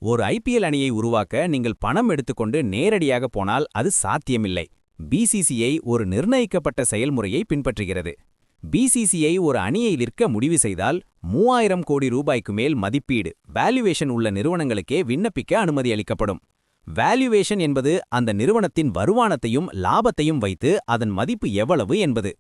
ஒரு ஐபிஎல் அணியை உருவாக்க நீங்கள் பணம் எடுத்துக்கொண்டு நேரடியாக போனால் அது சாத்தியமில்லை. பிசிசிஐ ஒரு நிர்ணயிக்கப்பட்ட செயல்முறையை பின்பற்றுகிறது. பிசிசிஐ ஒரு அணியை விற்க முடிவு செய்தால் 3000 கோடி ரூபாய்க்கு மேல் மதிப்பீடு வேல்யூவேஷன் உள்ள நிறுவனங்களுக்கே விண்ணப்பிக்க அனுமதி அளிக்கப்படும். வேல்யூவேஷன் என்பது அந்த நிறுவனத்தின் வருமானத்தையும் லாபத்தையும் வைத்து அதன் மதிப்பு எவ்வளவு என்பது.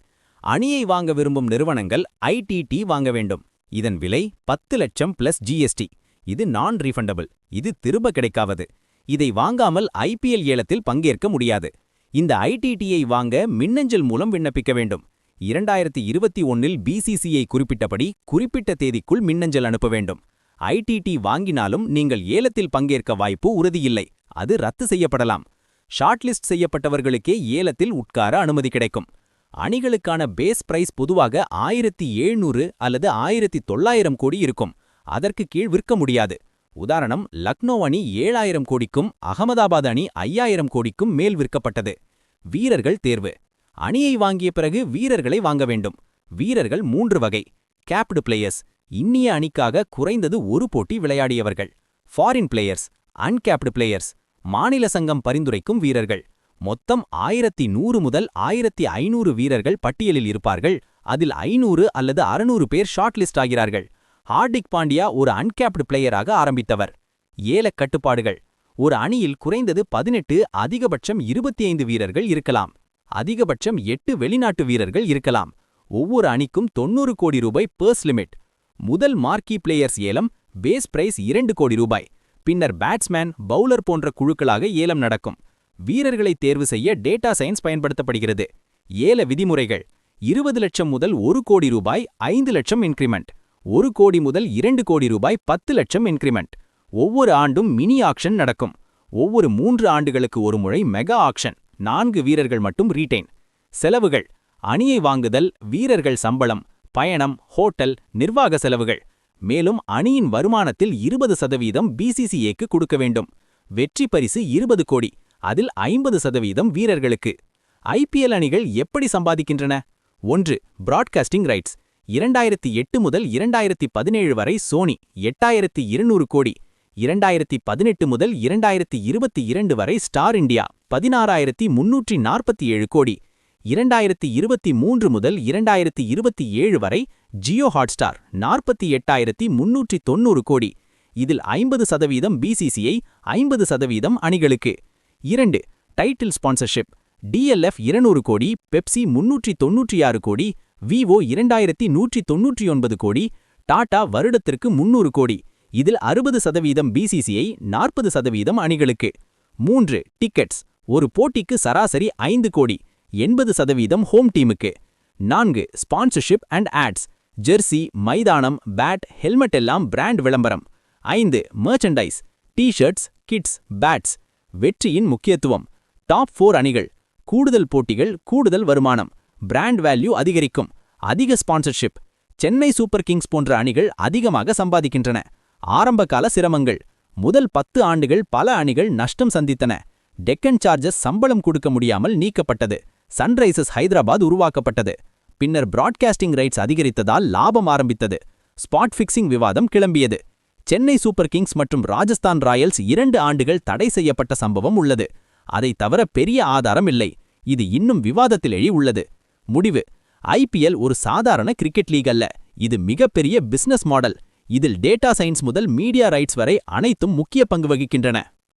அணியை வாங்க விரும்பும் நிறுவனங்கள் ஐடிடி வாங்க வேண்டும். இதன் விலை 10 லட்சம் பிளஸ் ஜிஎஸ்டி. இது நான் ரீஃபண்டபிள். இது திரும்ப கிடைக்காவது. இதை வாங்காமல் ஐபிஎல் ஏலத்தில் பங்கேற்க முடியாது. இந்த ஐடிடியை வாங்க மின்னஞ்சல் மூலம் விண்ணப்பிக்க வேண்டும். 2021இல் பிசிசிஐ குறிப்பிட்டபடி குறிப்பிட்ட தேதிக்குள் மின்னஞ்சல் அனுப்ப வேண்டும். ஐடிடி வாங்கினாலும் நீங்கள் ஏலத்தில் பங்கேற்க வாய்ப்பு உறுதியில்லை. அது ரத்து செய்யப்படலாம். ஷார்ட்லிஸ்ட் செய்யப்பட்டவர்களுக்கே ஏலத்தில் உட்கார அனுமதி கிடைக்கும். அணிகளுக்கான பேஸ் பிரைஸ் பொதுவாக 1700 அல்லது 1900 கோடி இருக்கும். அதற்கு கீழ் விற்க முடியாது. உதாரணம், லக்னோ அணி 7000 கோடிக்கும் அகமதாபாத் அணி 5000 கோடிக்கும் மேல் விற்கப்பட்டது. வீரர்கள் தேர்வு. அணியை வாங்கிய பிறகு வீரர்களை வாங்க வேண்டும். வீரர்கள் 3 வகை. கேப்டு பிளேயர்ஸ், இன்னிய அணிக்காக குறைந்தது ஒரு போட்டி விளையாடியவர்கள். ஃபாரின் பிளேயர்ஸ், அன்கேப்டு பிளேயர்ஸ், மாநில சங்கம் பரிந்துரைக்கும் வீரர்கள். மொத்தம் 1100 முதல் 1500 வீரர்கள் பட்டியலில் இருப்பார்கள். அதில் 500 அல்லது 600 பேர் ஷார்ட் லிஸ்ட் ஆகிறார்கள். ஹார்திக் பாண்டியா ஒரு அன்கேப்டு பிளேயராக ஆரம்பித்தவர். ஏலக் கட்டுப்பாடுகள். ஒரு அணியில் குறைந்தது 18, அதிகபட்சம் 25 வீரர்கள் இருக்கலாம். அதிகபட்சம் 8 வெளிநாட்டு வீரர்கள் இருக்கலாம். ஒவ்வொரு அணிக்கும் 90 கோடி ரூபாய் பர்ஸ் லிமிட். முதல் மார்க்கி பிளேயர்ஸ் ஏலம், பேஸ் பிரைஸ் 2 கோடி ரூபாய். பின்னர் பேட்ஸ்மேன், பவுலர் போன்ற குழுக்களாக ஏலம் நடக்கும். வீரர்களை தேர்வு செய்ய டேட்டா சயின்ஸ் பயன்படுத்தப்படுகிறது. ஏல விதிமுறைகள். 20 லட்சம் முதல் 1 கோடி ரூபாய் 5 லட்சம் இன்கிரிமெண்ட். 1 கோடி முதல் 2 கோடி ரூபாய் 10 லட்சம் இன்கிரிமெண்ட். ஒவ்வொரு ஆண்டும் மினி ஆக்ஷன் நடக்கும். ஒவ்வொரு 3 ஆண்டுகளுக்கு ஒரு முறை மெகா ஆக்ஷன். 4 வீரர்கள் மட்டும் ரீடெயின். செலவுகள். அணியை வாங்குதல், வீரர்கள் சம்பளம், பயணம், ஹோட்டல், நிர்வாக செலவுகள். மேலும் அணியின் வருமானத்தில் 20% பிசிசிஐக்கு கொடுக்க வேண்டும். வெற்றி பரிசு 20 கோடி. அதில் 50% வீரர்களுக்கு. ஐபிஎல் அணிகள் எப்படி சம்பாதிக்கின்றன? 1. Broadcasting rights. 2008 முதல் 2017 வரை சோனி 8200 கோடி. 2018 முதல் 2022 வரை ஸ்டார் இந்தியா 16347 கோடி. 2023 முதல் 2027 வரை ஜியோ ஹாட்ஸ்டார் 48390 கோடி. இதில் 50% பிசிசிஐ, 50% அணிகளுக்கு. 2. Title sponsorship. டிஎல்எஃப் 200 கோடி, பெப்சி 396 கோடி, விவோ 2199 கோடி, டாடா வருடத்திற்கு 300 கோடி. இதில் 60% பிசிசிஐ, 40% அணிகளுக்கு. 3. டிக்கெட்ஸ். ஒரு போட்டிக்கு சராசரி 5 கோடி, 80% ஹோம் டீமுக்கு. 4. Sponsorship and ads. ஜெர்சி, மைதானம், பேட், ஹெல்மெட் எல்லாம் பிராண்ட் விளம்பரம். 5. மெர்ச்சன்டைஸ். T-shirts, kits, pads. வெற்றியின் முக்கியத்துவம். டாப் 4 அணிகள். கூடுதல் போட்டிகள், கூடுதல் வருமானம். பிராண்ட் வேல்யூ அதிகரிக்கும். அதிக ஸ்பான்சர்ஷிப். சென்னை சூப்பர் கிங்ஸ் போன்ற அணிகள் அதிகமாக சம்பாதிக்கின்றன. ஆரம்பகால சிரமங்கள். முதல் 10 ஆண்டுகள் பல அணிகள் நஷ்டம் சந்தித்தன. டெக்கன் சார்ஜர்ஸ் சம்பளம் கொடுக்க முடியாமல் நீக்கப்பட்டது. சன்ரைசர்ஸ் ஹைதராபாத் உருவாக்கப்பட்டது. பின்னர் பிராட்காஸ்டிங் ரைட்ஸ் அதிகரித்ததால் லாபம் ஆரம்பித்தது. ஸ்பாட் ஃபிக்சிங் விவாதம் கிளம்பியது. சென்னை சூப்பர் கிங்ஸ் மற்றும் ராஜஸ்தான் ராயல்ஸ் 2 ஆண்டுகள் தடை செய்யப்பட்ட சம்பவம் உள்ளது. அதை தவிர பெரிய ஆதாரம் இல்லை. இது இன்னும் விவாதத்தில் உள்ளது. முடிவு. ஐபிஎல் ஒரு சாதாரண கிரிக்கெட் லீக் அல்ல. இது மிகப்பெரிய பிசினஸ் மாடல். இதில் டேட்டா சயின்ஸ் முதல் மீடியா ரைட்ஸ் வரை அனைத்தும் முக்கிய பங்கு வகிக்கின்றன.